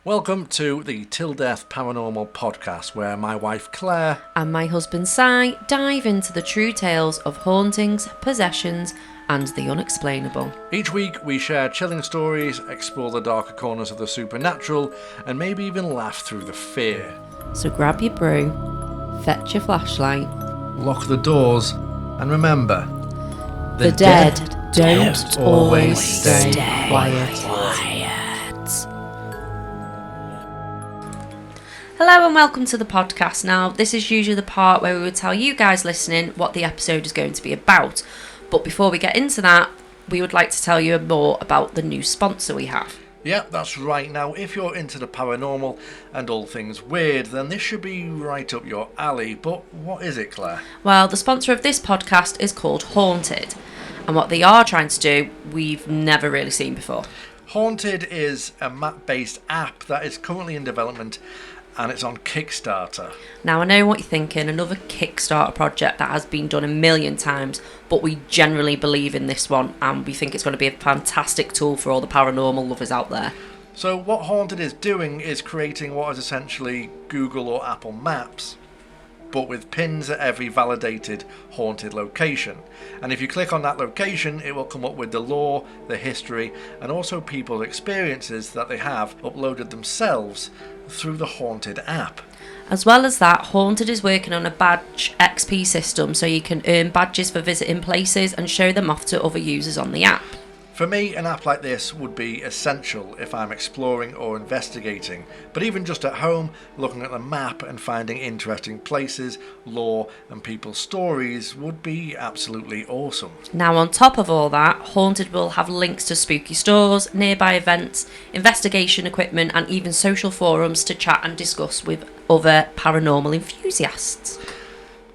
Welcome to the Till Death Paranormal podcast, where my wife Claire and my husband Si dive into the true tales of hauntings, possessions, and the unexplainable. Each week we share chilling stories, explore the darker corners of the supernatural, and maybe even laugh through the fear. So grab your brew, fetch your flashlight, lock the doors, and remember, the dead don't always stay quiet. Hello and welcome to the podcast. Now, this is usually the part where we would tell you guys listening what the episode is going to be about. But before we get into that, we would like to tell you more about the new sponsor we have. Yeah, that's right. Now, if you're into the paranormal and all things weird, then this should be right up your alley. But what is it, Claire? Well, the sponsor of this podcast is called Haunted. And what they are trying to do, we've never really seen before. Haunted is a map-based app that is currently in development, and it's on Kickstarter. Now, I know what you're thinking, another Kickstarter project that has been done a million times, but we generally believe in this one, and we think it's going to be a fantastic tool for all the paranormal lovers out there. So what Haunted is doing is creating what is essentially Google or Apple Maps, but with pins at every validated haunted location. And if you click on that location, it will come up with the lore, the history, and also people's experiences that they have uploaded themselves through the Haunted app. As well as that, Haunted is working on a badge XP system so you can earn badges for visiting places and show them off to other users on the app. For me, an app like this would be essential if I'm exploring or investigating, but even just at home, looking at the map and finding interesting places, lore and people's stories would be absolutely awesome. Now, on top of all that, Haunted will have links to spooky stores, nearby events, investigation equipment and even social forums to chat and discuss with other paranormal enthusiasts.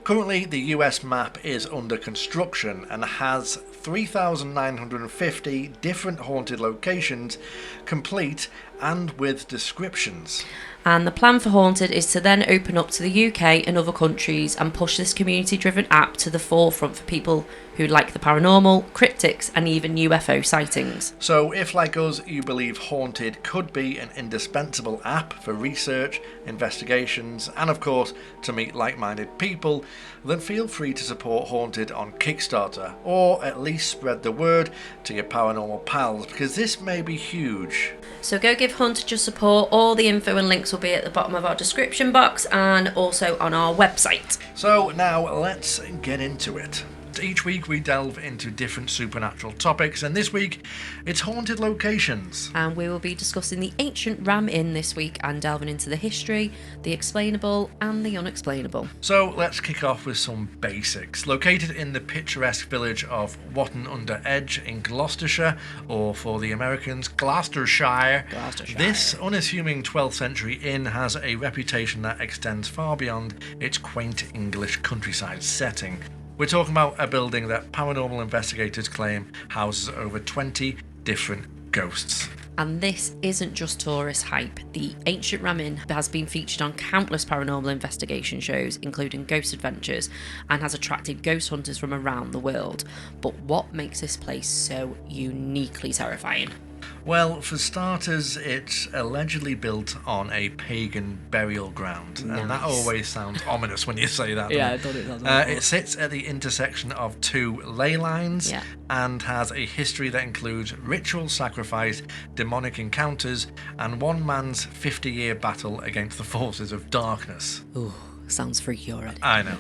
Currently, the US map is under construction and has 3,950 different haunted locations, complete and with descriptions. And the plan for Haunted is to then open up to the UK and other countries and push this community-driven app to the forefront for people who like the paranormal, cryptics and even UFO sightings. So if, like us, you believe Haunted could be an indispensable app for research, investigations and of course to meet like-minded people, then feel free to support Haunted on Kickstarter, or at least spread the word to your paranormal pals, because this may be huge. So go give Haunted your support. All the info and links will be at the bottom of our description box and also on our website. So now let's get into it. Each week we delve into different supernatural topics, and this week it's haunted locations. And we will be discussing the ancient Ram Inn this week and delving into the history, the explainable and the unexplainable. So let's kick off with some basics. Located in the picturesque village of Watton-under-Edge in Gloucestershire, or for the Americans, Gloucestershire. This unassuming 12th century inn has a reputation that extends far beyond its quaint English countryside setting. We're talking about a building that paranormal investigators claim houses over 20 different ghosts. And this isn't just tourist hype. The ancient Ram Inn has been featured on countless paranormal investigation shows, including Ghost Adventures, and has attracted ghost hunters from around the world. But what makes this place so uniquely terrifying? Well, for starters, it's allegedly built on a pagan burial ground, and that always sounds ominous when you say that. Yeah, I thought it sounded It sits at the intersection of two ley lines and has a history that includes ritual sacrifice, demonic encounters, and one man's 50-year battle against the forces of darkness. Ooh. Sounds freaky already. I know.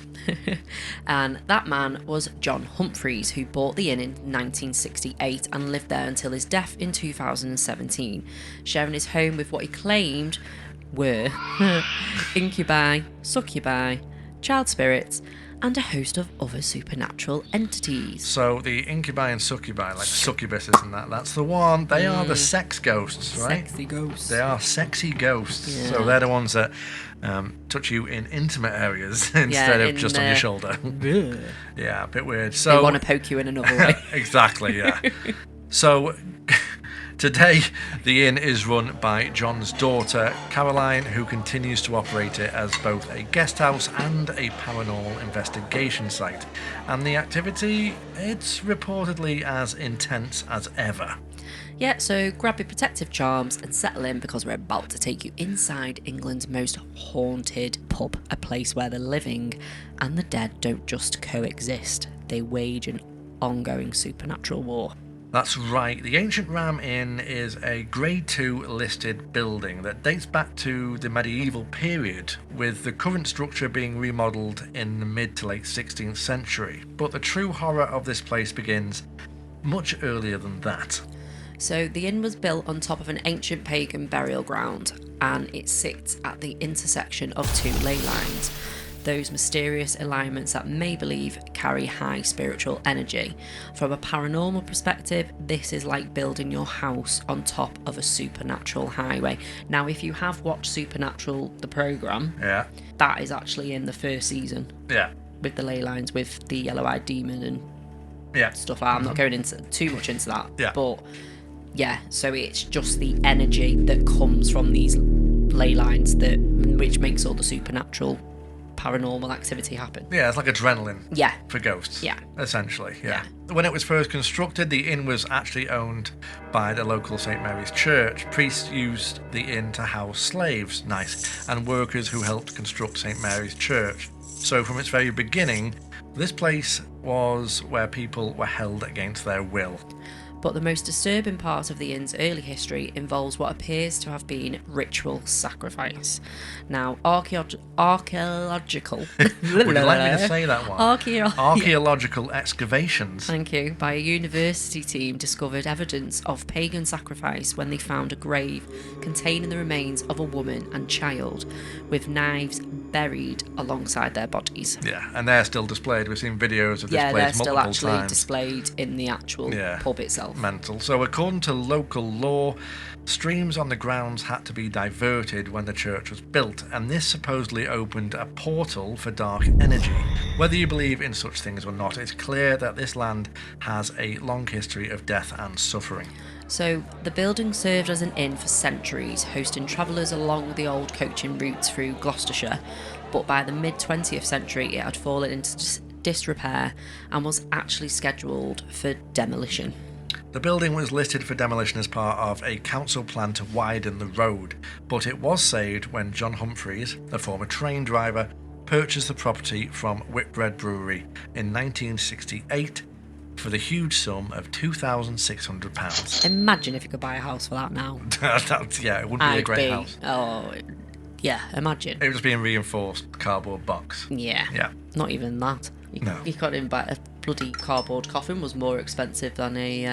And that man was John Humphreys, who bought the inn in 1968 and lived there until his death in 2017, sharing his home with what he claimed were incubi, succubi, child spirits, and a host of other supernatural entities. So the incubi and succubi, like succubuses and that's the one. They are the sex ghosts, right? Sexy ghosts. They are sexy ghosts. Yeah. So they're the ones that touch you in intimate areas instead of just on your shoulder. Yeah, a bit weird. So they want to poke you in another way. Exactly, yeah. So today, the inn is run by John's daughter, Caroline, who continues to operate it as both a guest house and a paranormal investigation site. And the activity, it's reportedly as intense as ever. Yeah, so grab your protective charms and settle in because we're about to take you inside England's most haunted pub, a place where the living and the dead don't just coexist, they wage an ongoing supernatural war. That's right, the Ancient Ram Inn is a Grade 2 listed building that dates back to the medieval period, with the current structure being remodelled in the mid to late 16th century. But the true horror of this place begins much earlier than that. So the inn was built on top of an ancient pagan burial ground, and it sits at the intersection of two ley lines, those mysterious alignments that may believe carry high spiritual energy. From a paranormal perspective, this is like building your house on top of a supernatural highway. Now, if you have watched Supernatural, the programme, that is actually in the first season. Yeah. With the ley lines, with the yellow-eyed demon and stuff. I'm not going into too much into that. Yeah. But yeah, so it's just the energy that comes from these ley lines which makes all the supernatural paranormal activity happen. Yeah, it's like adrenaline. Yeah. For ghosts. Yeah. Essentially, yeah. When it was first constructed, the inn was actually owned by the local St. Mary's Church. Priests used the inn to house slaves, and workers who helped construct St. Mary's Church. So from its very beginning, this place was where people were held against their will. But the most disturbing part of the inn's early history involves what appears to have been ritual sacrifice. Now, archaeological... Would you like me to say that one? Archaeological excavations. Thank you. By a university team discovered evidence of pagan sacrifice when they found a grave containing the remains of a woman and child with knives buried alongside their bodies. Yeah, and they're still displayed. We've seen videos of this place multiple times. Yeah, they're still actually displayed in the actual pub itself. Mental. So according to local law, streams on the grounds had to be diverted when the church was built, and this supposedly opened a portal for dark energy. Whether you believe in such things or not, it's clear that this land has a long history of death and suffering. So the building served as an inn for centuries, hosting travellers along the old coaching routes through Gloucestershire, but by the mid-20th century it had fallen into disrepair and was actually scheduled for demolition. The building was listed for demolition as part of a council plan to widen the road, but it was saved when John Humphreys, a former train driver, purchased the property from Whitbread Brewery in 1968 for the huge sum of £2,600. Imagine if you could buy a house for that now. It wouldn't be a great house. Oh, yeah, imagine. It was being reinforced cardboard box. Yeah. Not even that. You can't even buy a bloody cardboard coffin. Was more expensive than a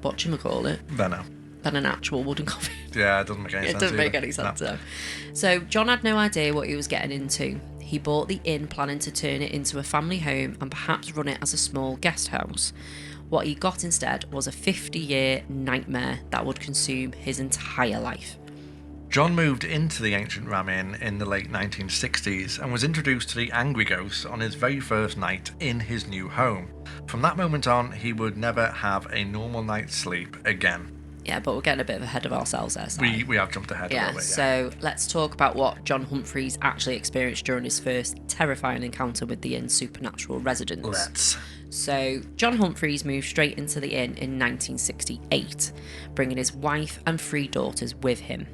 whatchamacallit. Than an actual wooden coffin. Yeah, it doesn't make any sense. It doesn't make any sense. No. So John had no idea what he was getting into. He bought the inn planning to turn it into a family home and perhaps run it as a small guest house. What he got instead was a 50-year nightmare that would consume his entire life. John moved into the Ancient Ram Inn in the late 1960s and was introduced to the angry ghosts on his very first night in his new home. From that moment on, he would never have a normal night's sleep again. Yeah, but we're getting a bit ahead of ourselves there. So. We have jumped ahead a little bit, So let's talk about what John Humphreys actually experienced during his first terrifying encounter with the inn's supernatural residents. So John Humphreys moved straight into the inn in 1968, bringing his wife and 3 daughters with him.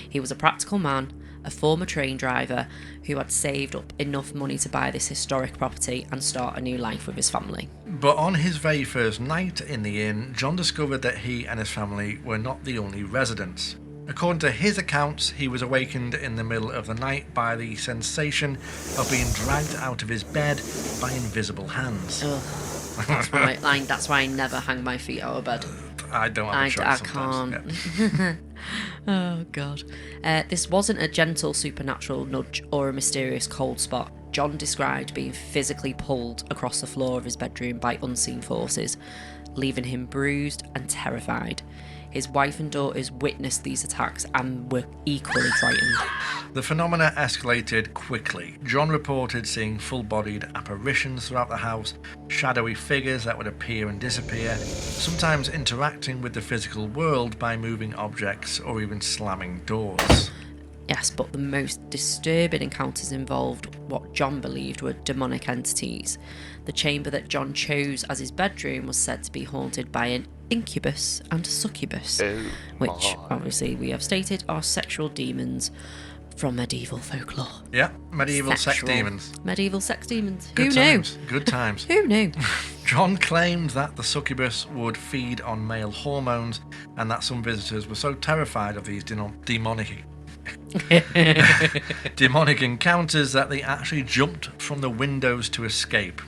He was a practical man, a former train driver who had saved up enough money to buy this historic property and start a new life with his family. But on his very first night in the inn, John discovered that he and his family were not the only residents. According to his accounts, he was awakened in the middle of the night by the sensation of being dragged out of his bed by invisible hands. Ugh. That's why I never hang my feet out of bed. I don't have a choice sometimes. I can't. Oh, God. This wasn't a gentle supernatural nudge or a mysterious cold spot. John described being physically pulled across the floor of his bedroom by unseen forces, leaving him bruised and terrified. His wife and daughters witnessed these attacks and were equally frightened. The phenomena escalated quickly. John reported seeing full-bodied apparitions throughout the house, shadowy figures that would appear and disappear, sometimes interacting with the physical world by moving objects or even slamming doors. Yes, but the most disturbing encounters involved what John believed were demonic entities. The chamber that John chose as his bedroom was said to be haunted by an incubus and succubus, which obviously we have stated are sexual demons from medieval folklore. Yeah, medieval sex demons. Medieval sex demons. Good Who times. knew? Good times. Who knew? John claimed that the succubus would feed on male hormones and that some visitors were so terrified of these demonic encounters that they actually jumped from the windows to escape.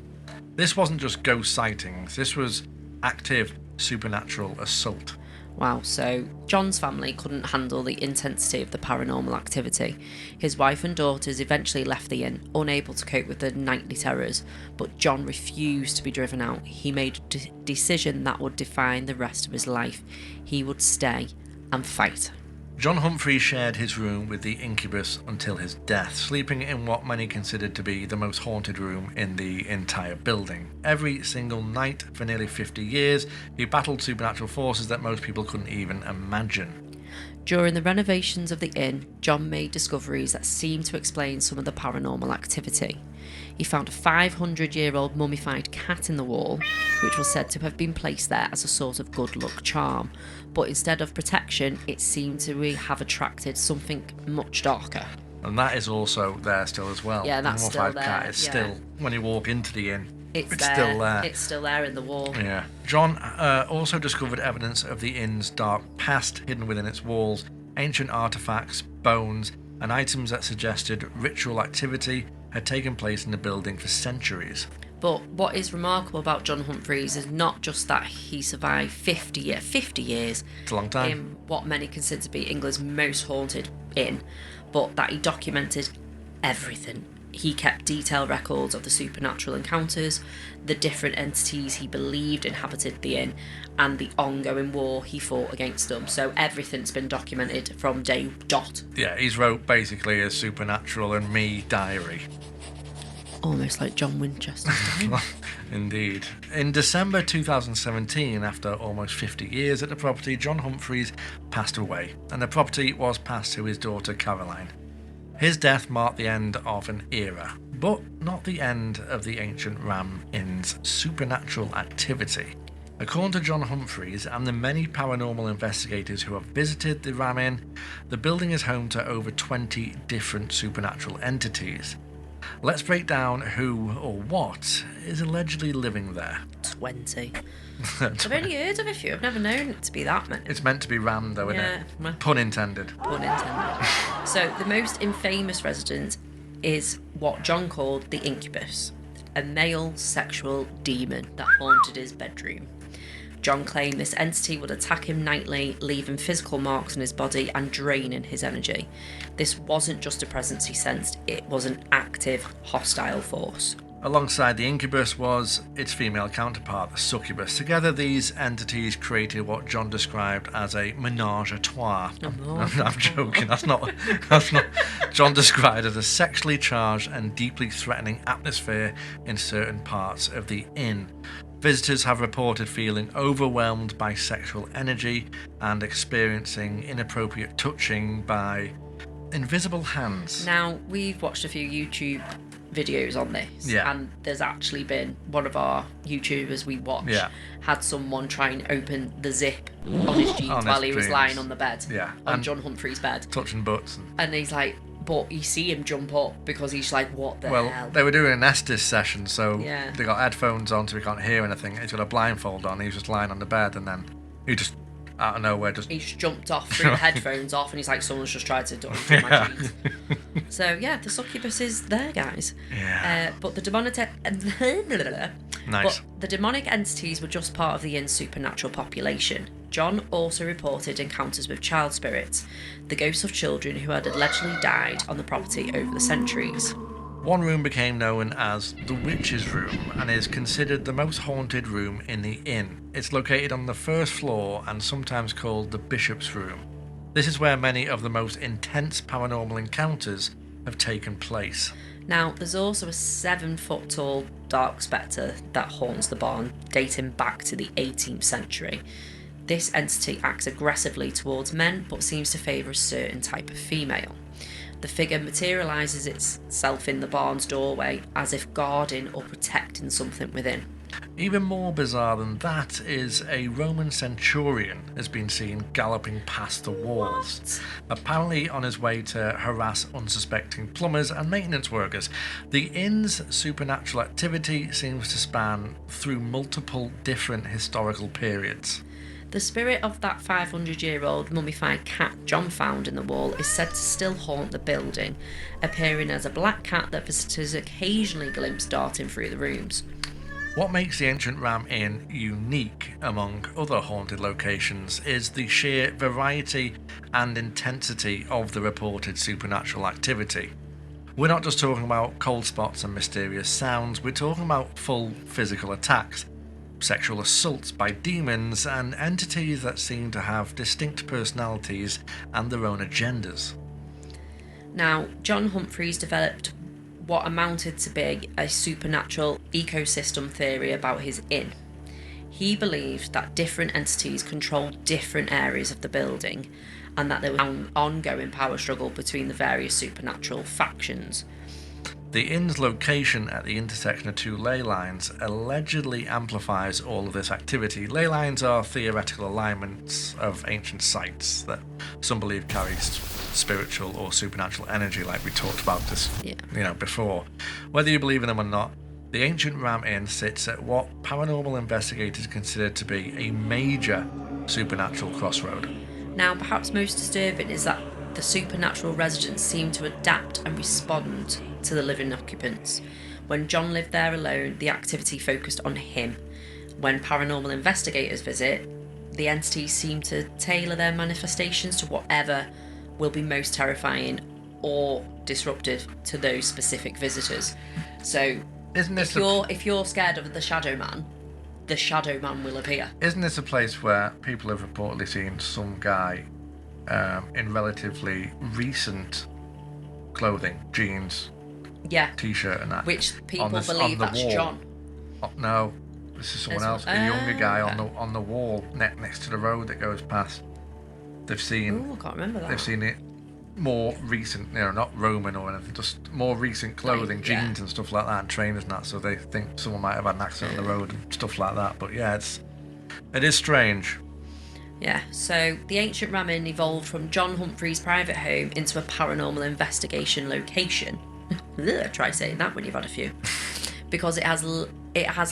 This wasn't just ghost sightings, this was active supernatural assault. Wow, so John's family couldn't handle the intensity of the paranormal activity. His wife and daughters eventually left the inn, unable to cope with the nightly terrors, but John refused to be driven out. He made a decision that would define the rest of his life. He would stay and fight. John Humphrey shared his room with the incubus until his death, sleeping in what many considered to be the most haunted room in the entire building. Every single night for nearly 50 years, he battled supernatural forces that most people couldn't even imagine. During the renovations of the inn, John made discoveries that seemed to explain some of the paranormal activity. He found a 500-year-old mummified cat in the wall, which was said to have been placed there as a sort of good luck charm. But instead of protection, it seemed to have attracted something much darker. And that is also there still as well. Yeah, that's the mummified still cat there, is yeah. still, when you walk into the inn, it's there. still there. It's still there in the wall. Yeah. John also discovered evidence of the inn's dark past hidden within its walls, ancient artifacts, bones, and items that suggested ritual activity had taken place in the building for centuries. But what is remarkable about John Humphreys is not just that he survived 50 years It's a long time. in what many consider to be England's most haunted inn, but that he documented everything. He kept detailed records of the supernatural encounters, the different entities he believed inhabited the inn, and the ongoing war he fought against them. So everything's been documented from day dot. Yeah, he's wrote basically a Supernatural and Me diary. Almost like John Winchester's diary. Indeed. In December 2017, after almost 50 years at the property, John Humphreys passed away, and the property was passed to his daughter Caroline. His death marked the end of an era, but not the end of the ancient Ram Inn's supernatural activity. According to John Humphreys and the many paranormal investigators who have visited the Ram Inn, the building is home to over 20 different supernatural entities. Let's break down who or what is allegedly living there. 20. I've only heard of a few. I've never known it to be that many. It's meant to be Ram though, isn't Yeah. it? Pun intended. Pun intended. So the most infamous resident is what John called the incubus, a male sexual demon that haunted his bedroom. John claimed this entity would attack him nightly, leaving physical marks on his body and draining his energy. This wasn't just a presence he sensed, it was an active, hostile force. Alongside the incubus was its female counterpart, the succubus. Together, these entities created what John described as a ménage à trois. I'm joking. That's not. John described as a sexually charged and deeply threatening atmosphere in certain parts of the inn. Visitors have reported feeling overwhelmed by sexual energy and experiencing inappropriate touching by invisible hands. Now, we've watched a few YouTube videos on this, Yeah. and there's actually been one of our YouTubers we watched had someone try and open the zip on his jeans while he was lying on the bed, on John Humphrey's bed, touching butts. And he's like, but you see him jump up because he's like, what the hell? Well, they were doing an Estes session, so Yeah. they got headphones on so he can't hear anything. He's got a blindfold on, he's just lying on the bed, and then he just, out of nowhere, just... He's jumped off, threw the headphones off, and he's like, someone's just tried to undo my jeans. So, yeah, the succubus is there, guys. Yeah. But the demonic... Nice. But the demonic entities were just part of the inn's supernatural population. John also reported encounters with child spirits, the ghosts of children who had allegedly died on the property over the centuries. One room became known as the Witch's Room and is considered the most haunted room in the inn. It's located on the first floor and sometimes called the Bishop's Room. This is where many of the most intense paranormal encounters have taken place. Now, there's also a 7-foot tall dark spectre that haunts the barn, dating back to the 18th century. This entity acts aggressively towards men, but seems to favour a certain type of female. The figure materialises itself in the barn's doorway as if guarding or protecting something within. Even more bizarre than that is a Roman centurion has been seen galloping past the walls, apparently on his way to harass unsuspecting plumbers and maintenance workers. The inn's supernatural activity seems to span through multiple different historical periods. The spirit of that 500-year-old mummified cat John found in the wall is said to still haunt the building, appearing as a black cat that visitors occasionally glimpse darting through the rooms. What makes the Ancient Ram Inn unique among other haunted locations is the sheer variety and intensity of the reported supernatural activity. We're not just talking about cold spots and mysterious sounds, we're talking about full physical attacks, sexual assaults by demons, and entities that seem to have distinct personalities and their own agendas. Now, John Humphreys developed what amounted to be a supernatural ecosystem theory about his inn. He believed that different entities controlled different areas of the building, and that there was an ongoing power struggle between the various supernatural factions. The inn's location at the intersection of two ley lines allegedly amplifies all of this activity. Ley lines are theoretical alignments of ancient sites that some believe carries spiritual or supernatural energy, like we talked about this, before. Whether you believe in them or not, the Ancient Ram Inn sits at what paranormal investigators consider to be a major supernatural crossroad. Now, perhaps most disturbing is that the supernatural residents seem to adapt and respond to the living occupants. When John lived there alone, the activity focused on him. When paranormal investigators visit, the entities seem to tailor their manifestations to whatever will be most terrifying or disruptive to those specific visitors. So, if you're scared of the Shadow Man will appear. Isn't this a place where people have reportedly seen some guy in relatively recent clothing, jeans, t-shirt and that, which people believe that's wall. John? Oh, no, this is someone else. A younger guy on the wall next to the road that goes past. They've seen. I can't remember that. They've seen it more recent, not Roman or anything, just more recent clothing, jeans and stuff like that, and trainers and that. So they think someone might have had an accident on the road and stuff like that. But yeah, it is strange. Yeah, so the Ancient Ram Inn evolved from John Humphrey's private home into a paranormal investigation location. Try saying that when you've had a few. Because it has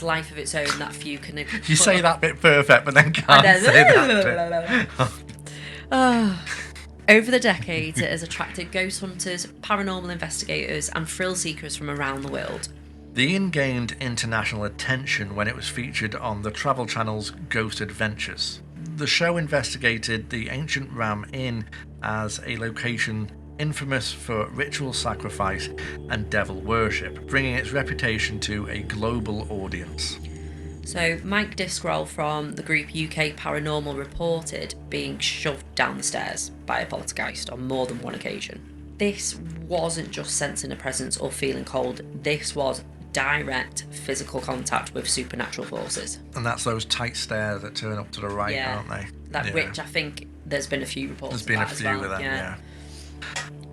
life of its own that few can... You say that bit perfect, but then can't say that bit. Over the decades, it has attracted ghost hunters, paranormal investigators, and thrill seekers from around the world. The inn gained international attention when it was featured on the Travel Channel's Ghost Adventures. The show investigated the Ancient Ram Inn as a location infamous for ritual sacrifice and devil worship, bringing its reputation to a global audience. So Mike Discroll from the group UK Paranormal reported being shoved down the stairs by a poltergeist on more than one occasion. This wasn't just sensing a presence or feeling cold, this was direct physical contact with supernatural forces. And that's those tight stairs that turn up to the right, aren't they? Which I think there's been a few reports of. There's been a few of them, yeah.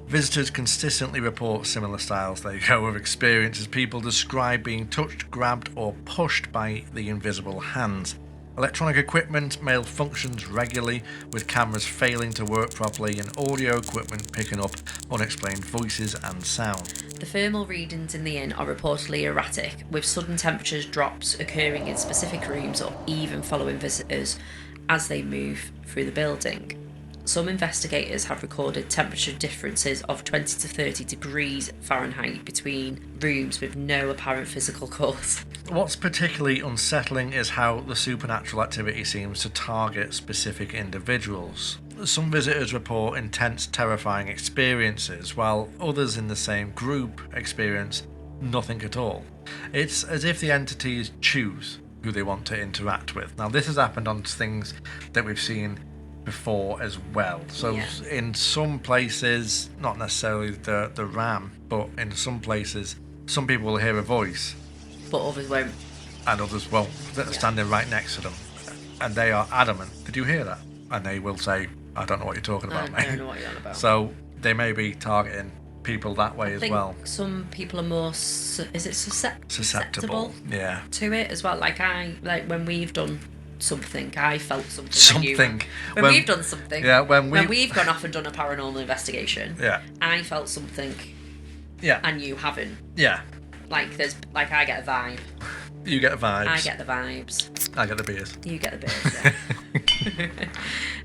Visitors consistently report similar styles they go of experiences. People describe being touched, grabbed, or pushed by the invisible hands. Electronic equipment malfunctions regularly, with cameras failing to work properly and audio equipment picking up unexplained voices and sound. The thermal readings in the inn are reportedly erratic, with sudden temperature drops occurring in specific rooms or even following visitors as they move through the building. Some investigators have recorded temperature differences of 20 to 30 degrees Fahrenheit between rooms with no apparent physical cause. What's particularly unsettling is how the supernatural activity seems to target specific individuals. Some visitors report intense, terrifying experiences, while others in the same group experience nothing at all. It's as if the entities choose who they want to interact with. Now, this has happened on things that we've seen before as well. So in some places, not necessarily the ram, but in some places, some people will hear a voice, but others won't, and others won't. Standing right next to them, and they are adamant, did you hear that? And they will say, I don't know what you're talking about, mate. I don't know what you're on about. So they may be targeting people that way as well. Some people are more, susceptible Yeah. to it as well. Like when we've done something, I felt something. Something. When we've done something. Yeah, when we've gone off and done a paranormal investigation. Yeah. I felt something. Yeah. And you haven't. Yeah. I get a vibe. You get the vibes. I get the vibes. I get the beers. You get the beers,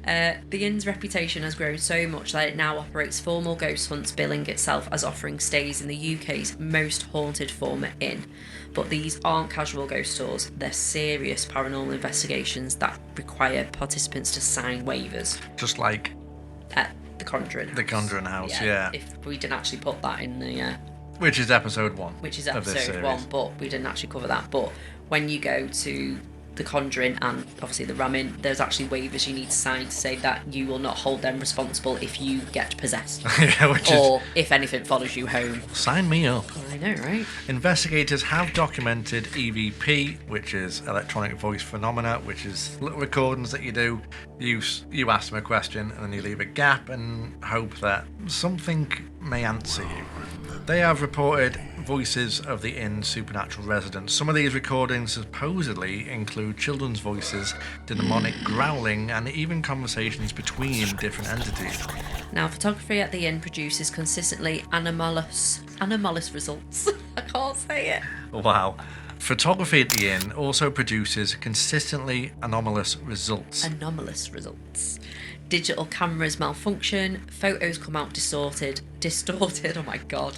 yeah. The inn's reputation has grown so much that it now operates formal ghost hunts, billing itself as offering stays in the UK's most haunted former inn. But these aren't casual ghost tours, they're serious paranormal investigations that require participants to sign waivers. Just like at the Conjuring House. The Conjuring House, yeah. If we didn't actually put that in the... which is episode 1. Which is episode 1, but we didn't actually cover that. But when you go to the Conjuring and obviously the Ram Inn, there's actually waivers you need to sign to say that you will not hold them responsible if you get possessed. Or if anything follows you home. Sign me up. I know, right? Investigators have documented EVP, which is electronic voice phenomena, which is little recordings that you do. You ask them a question and then you leave a gap and hope that something may answer you. They have reported voices of the inn's supernatural residents. Some of these recordings supposedly include children's voices, demonic growling, and even conversations between different entities. Now, photography at the inn produces consistently anomalous results. I can't say it. Wow. Photography at the inn also produces consistently anomalous results. Anomalous results. Digital cameras malfunction, photos come out distorted, oh my god,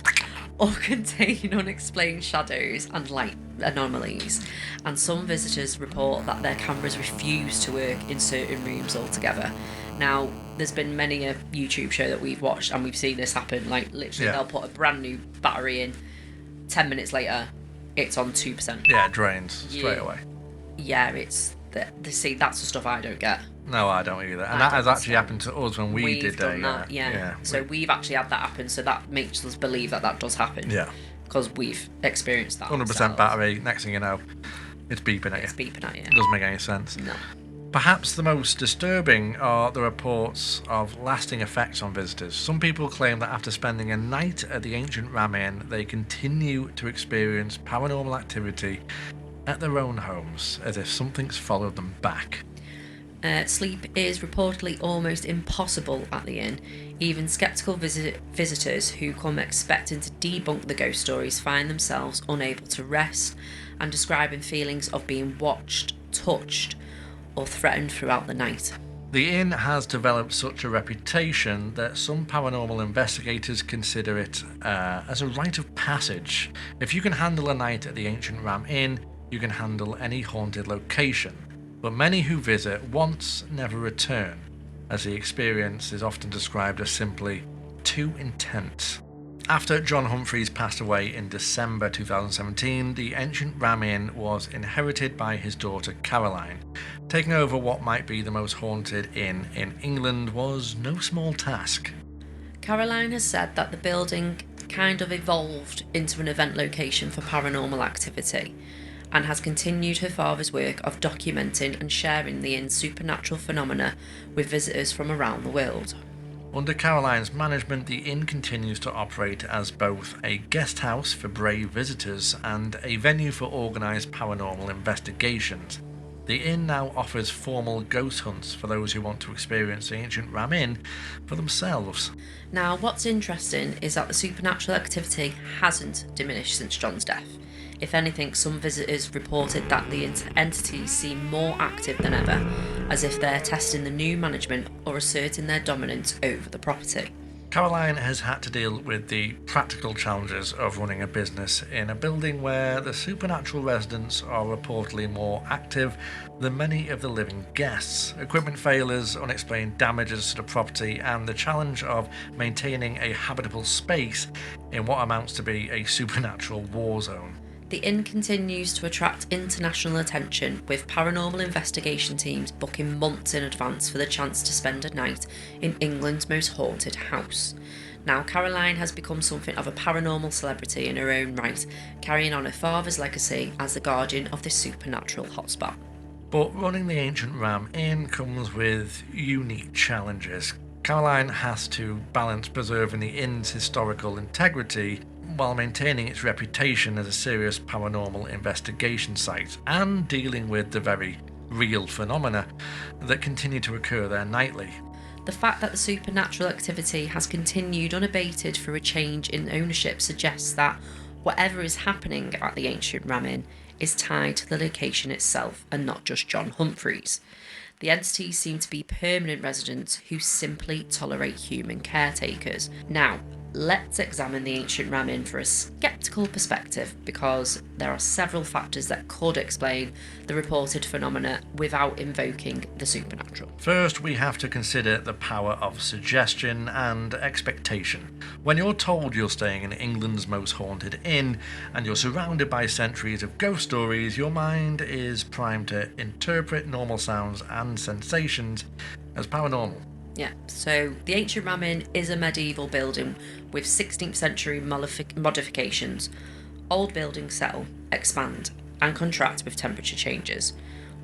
or contain unexplained shadows and light anomalies. And some visitors report that their cameras refuse to work in certain rooms altogether. Now, there's been many a YouTube show that we've watched and we've seen this happen. Like, literally, they'll put a brand new battery in, 10 minutes later, it's on 2%. Yeah, it drains straight away. Yeah, it's... See, that's the stuff I don't get. No, I don't either. And that has actually happened to us when we've done that. Yeah. So we've actually had that happen. So that makes us believe that does happen. Yeah. Because we've experienced that. 100% battery. Next thing you know, it's beeping at you. It's beeping at you. It doesn't make any sense. No. Perhaps the most disturbing are the reports of lasting effects on visitors. Some people claim that after spending a night at the ancient Ram Inn, they continue to experience paranormal activity at their own homes, as if something's followed them back. Sleep is reportedly almost impossible at the inn. Even sceptical visitors who come expecting to debunk the ghost stories find themselves unable to rest and describing feelings of being watched, touched, or threatened throughout the night. The inn has developed such a reputation that some paranormal investigators consider it as a rite of passage. If you can handle a night at the ancient Ram Inn, you can handle any haunted location. But many who visit once never return, as the experience is often described as simply too intense. After John Humphreys passed away in December 2017, the ancient Ram Inn was inherited by his daughter Caroline. Taking over what might be the most haunted inn in England was no small task. Caroline has said that the building kind of evolved into an event location for paranormal activity, and has continued her father's work of documenting and sharing the inn's supernatural phenomena with visitors from around the world. Under Caroline's management, the inn continues to operate as both a guest house for brave visitors and a venue for organised paranormal investigations. The inn now offers formal ghost hunts for those who want to experience the ancient Ram Inn for themselves. Now, what's interesting is that the supernatural activity hasn't diminished since John's death. If anything, some visitors reported that the entities seem more active than ever, as if they're testing the new management or asserting their dominance over the property. Caroline has had to deal with the practical challenges of running a business in a building where the supernatural residents are reportedly more active than many of the living guests. Equipment failures, unexplained damages to the property, and the challenge of maintaining a habitable space in what amounts to be a supernatural war zone. The inn continues to attract international attention, with paranormal investigation teams booking months in advance for the chance to spend a night in England's most haunted house. Now, Caroline has become something of a paranormal celebrity in her own right, carrying on her father's legacy as the guardian of this supernatural hotspot. But running the ancient Ram Inn comes with unique challenges. Caroline has to balance preserving the inn's historical integrity while maintaining its reputation as a serious paranormal investigation site and dealing with the very real phenomena that continue to occur there nightly. The fact that the supernatural activity has continued unabated through a change in ownership suggests that whatever is happening at the ancient Ram Inn is tied to the location itself and not just John Humphreys. The entities seem to be permanent residents who simply tolerate human caretakers. Now, let's examine the ancient Ram Inn for a sceptical perspective, because there are several factors that could explain the reported phenomena without invoking the supernatural. First, we have to consider the power of suggestion and expectation. When you're told you're staying in England's most haunted inn and you're surrounded by centuries of ghost stories, your mind is primed to interpret normal sounds and sensations as paranormal. Yeah, so the ancient Ram Inn is a medieval building with 16th century modifications. Old buildings settle, expand, and contract with temperature changes.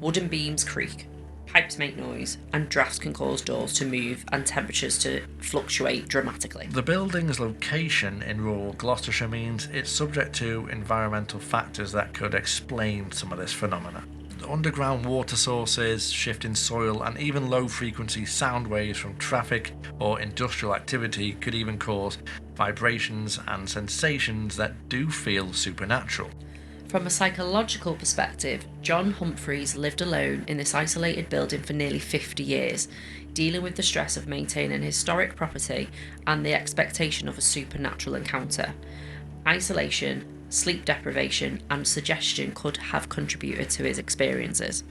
Wooden beams creak, pipes make noise, and drafts can cause doors to move and temperatures to fluctuate dramatically. The building's location in rural Gloucestershire means it's subject to environmental factors that could explain some of this phenomena. Underground water sources, shifting soil, and even low-frequency sound waves from traffic or industrial activity could even cause vibrations and sensations that do feel supernatural. From a psychological perspective, John Humphreys lived alone in this isolated building for nearly 50 years, dealing with the stress of maintaining historic property and the expectation of a supernatural encounter. Isolation, sleep deprivation, and suggestion could have contributed to his experiences.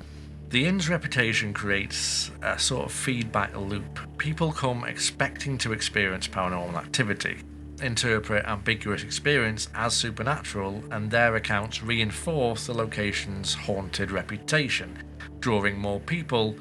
The inn's reputation creates a sort of feedback loop. People come expecting to experience paranormal activity, interpret ambiguous experience as supernatural, and their accounts reinforce the location's haunted reputation, drawing more people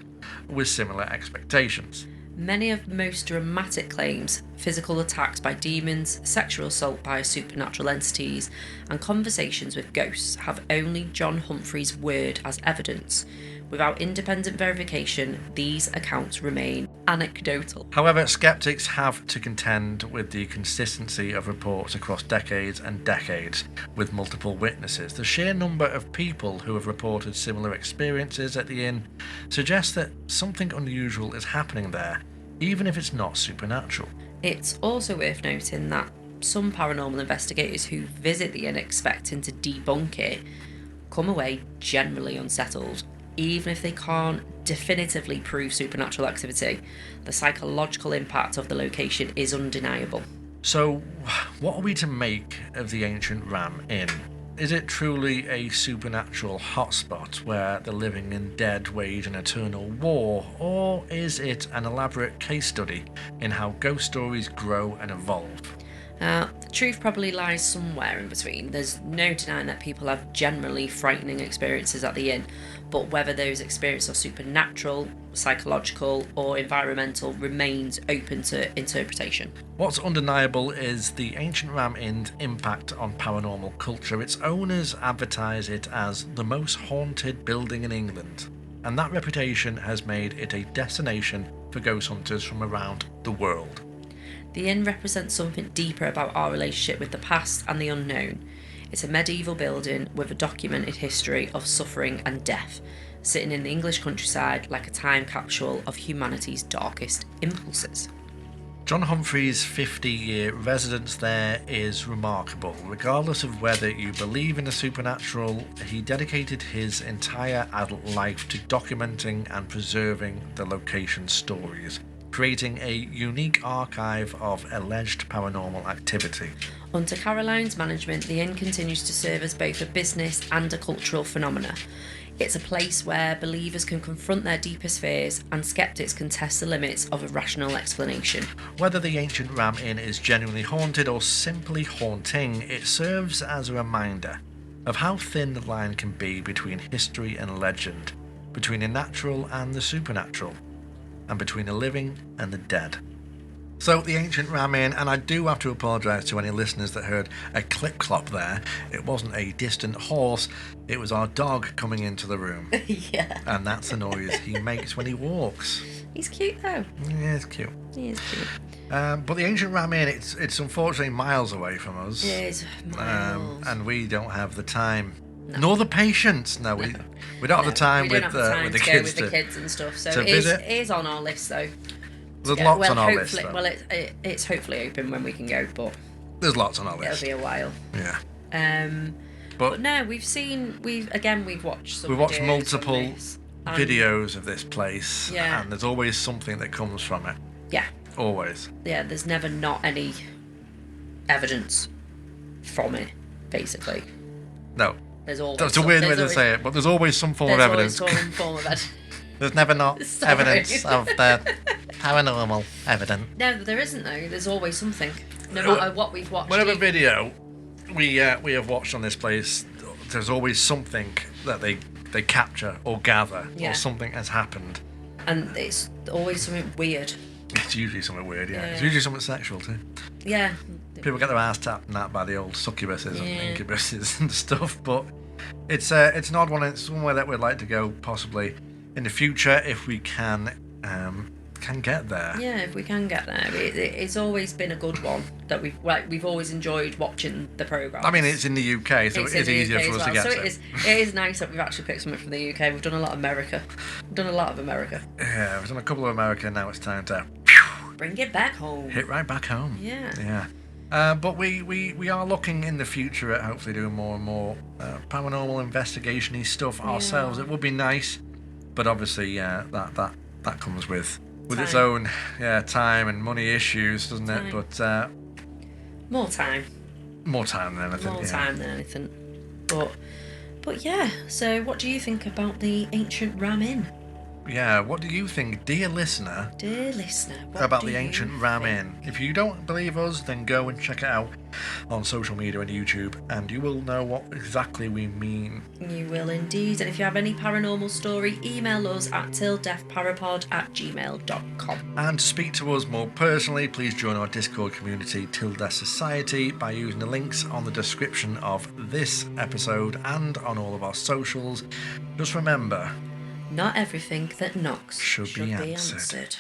with similar expectations. Many of the most dramatic claims, physical attacks by demons, sexual assault by supernatural entities, and conversations with ghosts, have only John Humphreys' word as evidence. Without independent verification, these accounts remain anecdotal. However, skeptics have to contend with the consistency of reports across decades and decades with multiple witnesses. The sheer number of people who have reported similar experiences at the inn suggests that something unusual is happening there, even if it's not supernatural. It's also worth noting that some paranormal investigators who visit the inn expecting to debunk it come away generally unsettled. Even if they can't definitively prove supernatural activity, the psychological impact of the location is undeniable. So, what are we to make of the ancient Ram Inn? Is it truly a supernatural hotspot where the living and dead wage an eternal war, or is it an elaborate case study in how ghost stories grow and evolve? The truth probably lies somewhere in between. There's no denying that people have generally frightening experiences at the inn, but whether those experiences are supernatural, psychological, or environmental remains open to interpretation. What's undeniable is the ancient Ram Inn's impact on paranormal culture. Its owners advertise it as the most haunted building in England, and that reputation has made it a destination for ghost hunters from around the world. The inn represents something deeper about our relationship with the past and the unknown. It's a medieval building with a documented history of suffering and death, sitting in the English countryside like a time capsule of humanity's darkest impulses. John Humphreys' 50-year residence there is remarkable. Regardless of whether you believe in the supernatural, he dedicated his entire adult life to documenting and preserving the location's stories, creating a unique archive of alleged paranormal activity. Under Caroline's management, the inn continues to serve as both a business and a cultural phenomena. It's a place where believers can confront their deepest fears and skeptics can test the limits of a rational explanation. Whether the ancient Ram Inn is genuinely haunted or simply haunting, it serves as a reminder of how thin the line can be between history and legend, between the natural and the supernatural, and between the living and the dead. So the ancient Ram Inn, and I do have to apologise to any listeners that heard a clip-clop there. It wasn't a distant horse, it was our dog coming into the room. Yeah. And that's the noise he makes when he walks. He's cute though. Yeah, it's cute. He is cute. But the Ancient Ram Inn, it's unfortunately miles away from us. It is miles. And we don't have the time. Nor the patience. No, we don't have the time we don't with have the time the to kids go with the kids and stuff. So to it is, visit. it is on our list though. There's lots on our list. Well, it's hopefully open when we can go, but there's lots on our list. It'll be a while. Yeah. But no, we've watched some. We've watched videos multiple on this, and videos of this place, Yeah. and there's always something that comes from it. Yeah. Always. Yeah, there's never not any evidence from it, basically. No. There's always. That's a weird way to say it, but there's always some form of evidence. There's always some form of evidence. There's never not Sorry. evidence of the paranormal evidence. No, there isn't though. There's always something. No matter what we've watched. Whatever video we have watched on this place, there's always something that they capture or gather, or something has happened. And it's always something weird. It's usually something weird, yeah. It's usually something sexual too. Yeah. People get their ass tapped and that by the old succubuses and incubuses and stuff, but it's an odd one. It's somewhere that we'd like to go possibly in the future if we can get there. Yeah, if we can get there. It's always been a good one that we've always enjoyed watching the programme. I mean, it's in the UK, so it's easier for us to get to. So it is nice that we've actually picked something from the UK. We've done a lot of America. Yeah, we've done a couple of America, now it's time to bring it back home. Hit right back home. Yeah. But we are looking in the future at hopefully doing more and more paranormal investigation-y stuff ourselves. It would be nice, but obviously that comes with its own time and money issues, doesn't it? But more time than anything. More time than anything. But yeah. So what do you think about the Ancient Ram Inn? Yeah, what do you think, dear listener? About the Ancient Ram Inn? If you don't believe us, then go and check it out on social media and YouTube, and you will know what exactly we mean. You will indeed. And if you have any paranormal story, email us at tilldeathparapod@gmail.com. And to speak to us more personally, please join our Discord community, Till Death Society, by using the links on the description of this episode and on all of our socials. Just remember, not everything that knocks should be answered.